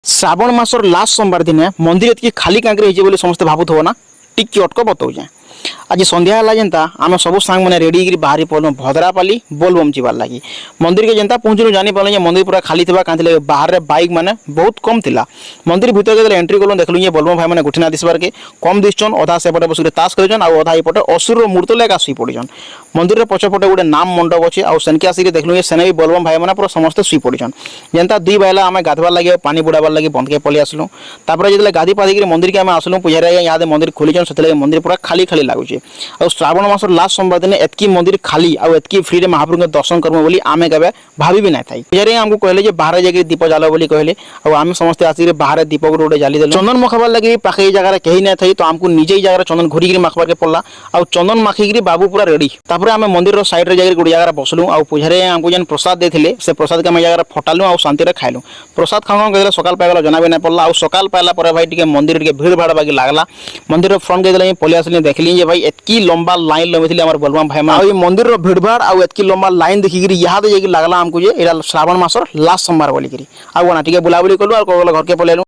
Shravan मासर last सोमवार दिन मंदिर एति खाली कांकरे बोली समस्त भावुथो ना टिक अटक बताऊे। आज संध्या है जेनता आम सब सांग मैंने रेडी कर बाहरी पड़ल भद्रापाली बोलबम जीवार लगी मंदिर के जेनता पहुँचू जानी पारे मंदिर पूरा खाली था कहीं बाहर बाइक मैंने बहुत कम थिला। मंदिर भीतर के एंट्री कलु देखल बोलबम भाई मैंने गुठिना दिसबार के कम दिसन अधा सेपटे बस ताश कर अधा एपटे असुर मूर्त लेका शुई पड़न। मंदिर पछपटे गोटे नाम मंडप अच्छे आउ सेनके आसिक देखलु सेने भी बोलबम भाई मैंने पूरा समस्त शुई पड़न। जेनता दुई बेला आम गाधवार लगे पानी बुड़ाबार लगे बंद के पलि आसलु। जो गाधी पाधिक मंदिर के आम आसलु पूजारी यहाँ मंदिर खोलीन से मंदिर पूरा खाली खाली लगुचे। और श्रावण मास लास्ट सोमवार दिन एतकी मंदिर खाली आउ एतकी फ्री महाप्रभु के दर्शन करमु बोली आमे केबे भाभी भी ना थाई। पूजारी हमको कहले बाहर जाके दीप जालो बोली कहले और आम समस्त आसिक बाहर दीप गोटे जाली देलु। चंदन मखबार लगे पाखे जगह कहीं ना थी तो आमको निजे ही जगह चंदन घोरिक माखबार के पड़ा और चंदन माखिक बाबू पूरा रेडी। मैं मंदिर साइड रे जाकर गोटे जगह बसलु और पूजारी आमको जेन प्रसाद देते से प्रसाद के आम जगह फटालु और शांति खाइलु। प्रसाद खाऊ कहते सकाल पाइगला जना भी ना पड़ा और सकाल पाइला भाई टे मंदिर के भीड़ भाड़ बाकी लगला। मंदिर फ्रंट के पलि आसली देखली भाई एतकी लंबा लाइन लगे बोलबम भाई मैं मंदिर भीड़ भाड़ और एतकी लंबा लाइन देखिक यहाँ लगला आमको ये श्रावण मासर लास्ट सोमवार बोलिक बुलाबुली कलु और घर के पलैलु।